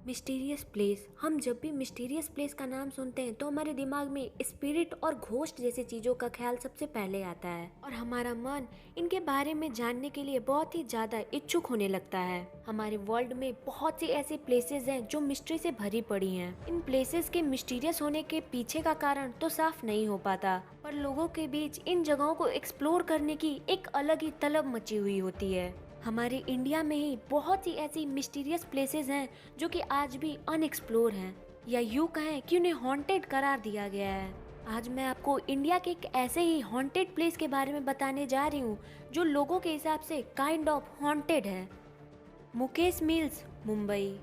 Mysterious place. हम जब भी मिस्टीरियस प्लेस का नाम सुनते हैं तो हमारे दिमाग में स्पिरिट और घोस्ट जैसी चीजों का ख्याल सबसे पहले आता है और हमारा मन इनके बारे में जानने के लिए बहुत ही ज्यादा इच्छुक होने लगता है। हमारे वर्ल्ड में बहुत सी ऐसी प्लेसेस हैं जो मिस्ट्री से भरी पड़ी हैं। इन प्लेसेस के मिस्टीरियस होने के पीछे का कारण तो साफ नहीं हो पाता, पर लोगों के बीच इन जगहों को एक्सप्लोर करने की एक अलग ही तलब मची हुई होती है। हमारे इंडिया में ही बहुत सी ऐसी मिस्टीरियस प्लेसेस हैं जो कि आज भी अनएक्सप्लोर हैं, या यूँ कहें कि उन्हें हॉन्टेड करार दिया गया है। आज मैं आपको इंडिया के एक ऐसे ही हॉन्टेड प्लेस के बारे में बताने जा रही हूँ जो लोगों के हिसाब से काइंड ऑफ हॉन्टेड है। मुकेश मिल्स, मुंबई।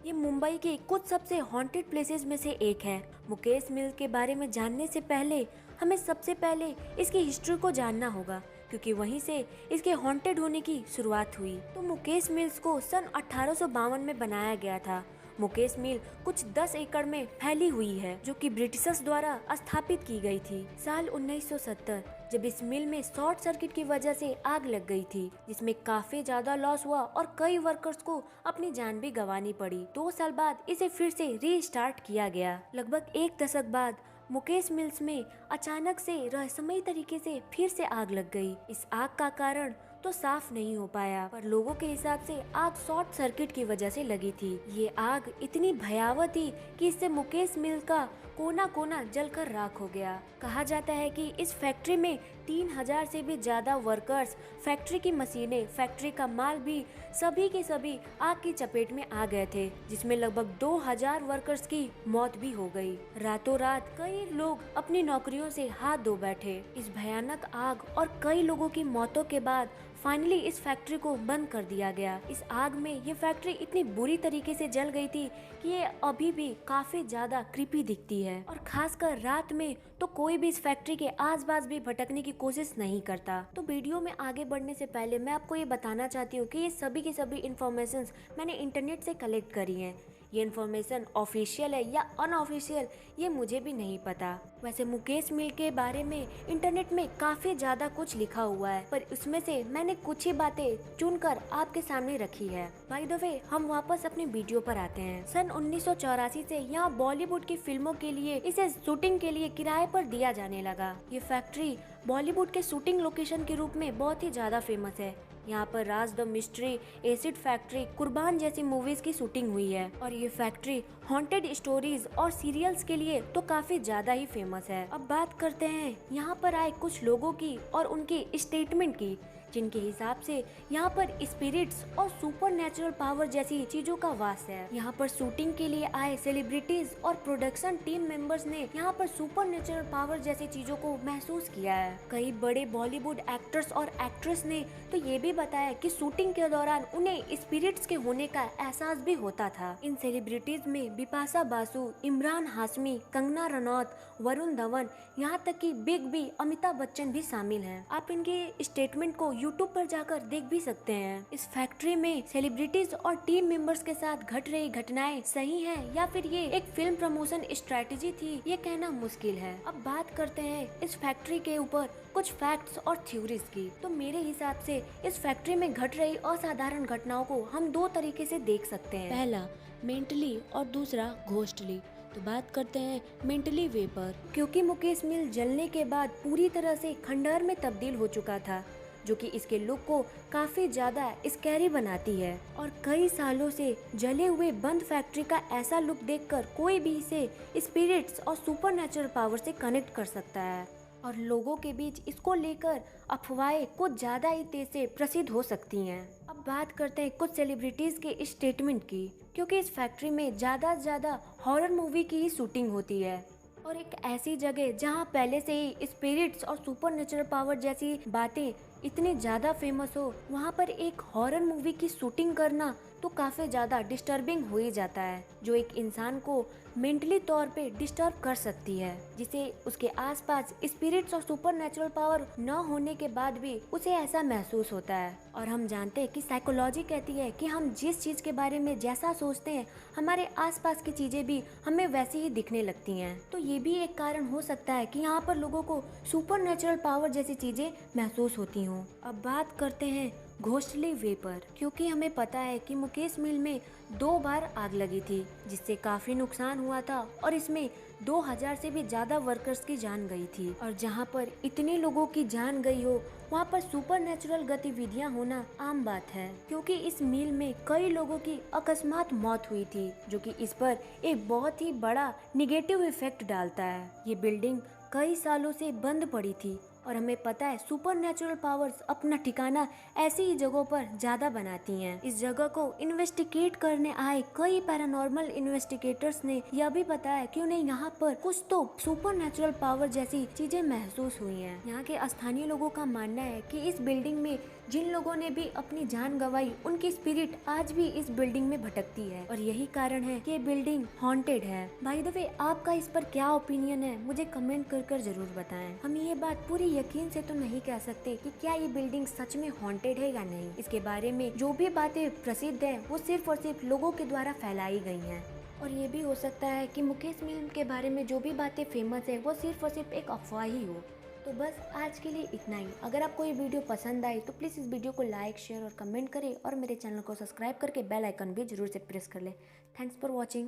ये मुंबई के कुछ सबसे हॉन्टेड प्लेसेस में से एक है। मुकेश मिल्स के बारे में जानने से पहले हमें सबसे पहले इसकी हिस्ट्री को जानना होगा, क्योंकि वहीं से इसके हॉन्टेड होने की शुरुआत हुई। तो मुकेश मिल्स को सन 1852 में बनाया गया था। मुकेश मिल कुछ 10 एकड़ में फैली हुई है, जो कि ब्रिटिशर्स द्वारा स्थापित की गई थी। साल 1970 जब इस मिल में शॉर्ट सर्किट की वजह से आग लग गई थी, जिसमें काफी ज्यादा लॉस हुआ और कई वर्कर्स को अपनी जान भी गंवानी पड़ी। 2 साल बाद इसे फिर से रीस्टार्ट किया गया। लगभग 1 दशक बाद मुकेश मिल्स में अचानक से रहस्यमयी तरीके से फिर से आग लग गई। इस आग का कारण तो साफ नहीं हो पाया, पर लोगों के हिसाब से आग शॉर्ट सर्किट की वजह से लगी थी। ये आग इतनी भयावह थी कि इससे मुकेश मिल का कोना कोना जलकर राख हो गया। कहा जाता है कि इस फैक्ट्री में 3000 से भी ज्यादा वर्कर्स, फैक्ट्री की मशीनें, फैक्ट्री का माल भी सभी के सभी आग की चपेट में आ गए थे, जिसमें लगभग 2000 वर्कर्स की मौत भी हो गई। रातों रात कई लोग अपनी नौकरियों से हाथ धो बैठे। इस भयानक आग और कई लोगों की मौतों के बाद फाइनली इस फैक्ट्री को बंद कर दिया गया। इस आग में ये फैक्ट्री इतनी बुरी तरीके से जल गई थी कि ये अभी भी काफी ज्यादा क्रीपी दिखती है, और खासकर रात में तो कोई भी इस फैक्ट्री के आसपास भी भटकने की कोशिश नहीं करता। तो वीडियो में आगे बढ़ने से पहले मैं आपको ये बताना चाहती हूँ कि ये सभी की सभी इंफॉर्मेशन मैंने इंटरनेट से कलेक्ट करी है। ये इन्फॉर्मेशन ऑफिशियल है या अनऑफिशियल ये मुझे भी नहीं पता। वैसे मुकेश मिल के बारे में इंटरनेट में काफी ज्यादा कुछ लिखा हुआ है, पर उसमें से मैंने कुछ ही बातें चुनकर आपके सामने रखी है। बाय द वे, हम वापस अपने वीडियो पर आते हैं। सन 1984 से यहाँ बॉलीवुड की फिल्मों के लिए इसे शूटिंग के लिए किराए पर दिया जाने लगा। ये फैक्ट्री बॉलीवुड के शूटिंग लोकेशन के रूप में बहुत ही ज्यादा फेमस है। यहाँ पर राज द मिस्ट्री, एसिड फैक्ट्री, कुर्बान जैसी मूवीज की शूटिंग हुई है, और ये फैक्ट्री हॉन्टेड स्टोरीज और सीरियल्स के लिए तो काफी ज्यादा ही फेमस है। अब बात करते हैं यहाँ पर आए कुछ लोगों की और उनकी स्टेटमेंट की, जिनके हिसाब से यहाँ पर स्पिरिट्स और सुपर नेचुरल पावर जैसी चीजों का वास है। यहाँ पर शूटिंग के लिए आए सेलिब्रिटीज और प्रोडक्शन टीम मेंबर्स ने यहाँ पर सुपर नेचुरल पावर जैसी चीजों को महसूस किया है। कई बड़े बॉलीवुड एक्टर्स और एक्ट्रेस ने तो ये भी बताया कि शूटिंग के दौरान उन्हें स्पिरिट्स के होने का एहसास भी होता था। इन सेलिब्रिटीज में बिपाशा बासु, इमरान हाशमी, कंगना रनौत, वरुण धवन, यहाँ तक कि बिग बी अमिताभ बच्चन भी शामिल हैं। आप इनके स्टेटमेंट को यूट्यूब पर जाकर देख भी सकते हैं। इस फैक्ट्री में सेलिब्रिटीज और टीम मेंबर्स के साथ घट रही घटनाएं सही हैं या फिर ये एक फिल्म प्रमोशन स्ट्रेटेजी थी, ये कहना मुश्किल है। अब बात करते हैं इस फैक्ट्री के ऊपर कुछ फैक्ट्स और थ्योरीज की। तो मेरे हिसाब से इस फैक्ट्री में घट रही असाधारण घटनाओं को हम 2 तरीके से देख सकते हैं। पहला मेंटली और दूसरा घोस्टली। तो बात करते हैं मेंटली वे पर, क्योंकि मुकेश मिल जलने के बाद पूरी तरह से खंडहर में तब्दील हो चुका था, जो कि इसके लुक को काफी ज्यादा स्कैरी बनाती है। और कई सालों से जले हुए बंद फैक्ट्री का ऐसा लुक देखकर कोई भी इसे स्पिरिट्स और सुपर नेचुरल पावर से कनेक्ट कर सकता है, और लोगों के बीच इसको लेकर अफवाहें कुछ ज्यादा ही तेज से प्रसिद्ध हो सकती हैं। अब बात करते हैं कुछ सेलिब्रिटीज के स्टेटमेंट की, क्योंकि इस फैक्ट्री में ज्यादा से ज्यादा हॉरर मूवी की ही शूटिंग होती है, और एक ऐसी जगह जहां पहले से ही स्पिरिट्स और सुपर नेचुरल पावर जैसी बातें इतनी ज्यादा फेमस हो, वहां पर एक हॉरर मूवी की शूटिंग करना तो काफी ज्यादा डिस्टर्बिंग हो ही जाता है, जो एक इंसान को मेंटली तौर पे डिस्टर्ब कर सकती है, जिसे उसके आसपास स्पिरिट्स और सुपर नेचुरल पावर न होने के बाद भी उसे ऐसा महसूस होता है। और हम जानते हैं कि साइकोलॉजी कहती है कि हम जिस चीज के बारे में जैसा सोचते हैं, हमारे आसपास की चीजें भी हमें वैसी ही दिखने लगती हैं। तो ये भी एक कारण हो सकता है कि यहाँ पर लोगों को सुपर नेचुरल पावर जैसी चीजें महसूस होती हों। अब बात करते हैं घोस्टली वे पर, क्योंकि हमें पता है कि मुकेश मिल में 2 बार आग लगी थी जिससे काफी नुकसान हुआ था और इसमें 2000 से भी ज्यादा वर्कर्स की जान गई थी। और जहां पर इतने लोगों की जान गई हो वहां पर सुपरनेचुरल गतिविधियां होना आम बात है, क्योंकि इस मिल में कई लोगों की अकस्मात मौत हुई थी, जो कि इस पर एक बहुत ही बड़ा निगेटिव इफेक्ट डालता है। ये बिल्डिंग कई सालों से बंद पड़ी थी और हमें पता है सुपरनेचुरल पावर्स अपना ठिकाना ऐसी ही जगहों पर ज्यादा बनाती हैं। इस जगह को इन्वेस्टिगेट करने आए कई पैरानॉर्मल इन्वेस्टिगेटर्स ने यह भी बताया कि उन्हें यहाँ पर कुछ तो सुपरनेचुरल पावर जैसी चीजें महसूस हुई हैं। यहाँ के स्थानीय लोगों का मानना है कि इस बिल्डिंग में जिन लोगों ने भी अपनी जान गंवाई उनकी स्पिरिट आज भी इस बिल्डिंग में भटकती है और यही कारण है कि ये बिल्डिंग हॉन्टेड है। बाय द वे, आपका इस पर क्या ओपिनियन है मुझे कमेंट कर जरूर बताएं। हम ये बात पूरी यकीन से तो नहीं कह सकते कि क्या ये बिल्डिंग सच में हॉन्टेड है या नहीं। इसके बारे में जो भी बातें प्रसिद्ध है वो सिर्फ और सिर्फ लोगों के द्वारा फैलाई गई हैं। और ये भी हो सकता है कि मुकेश मिल के बारे में जो भी बातें फेमस है वो सिर्फ और सिर्फ एक अफवाह ही हो। तो बस आज के लिए इतना ही। अगर आपको ये वीडियो पसंद आई तो प्लीज़ इस वीडियो को लाइक, शेयर और कमेंट करें और मेरे चैनल को सब्सक्राइब करके बेल आइकन भी जरूर से प्रेस कर लें। Thanks for watching.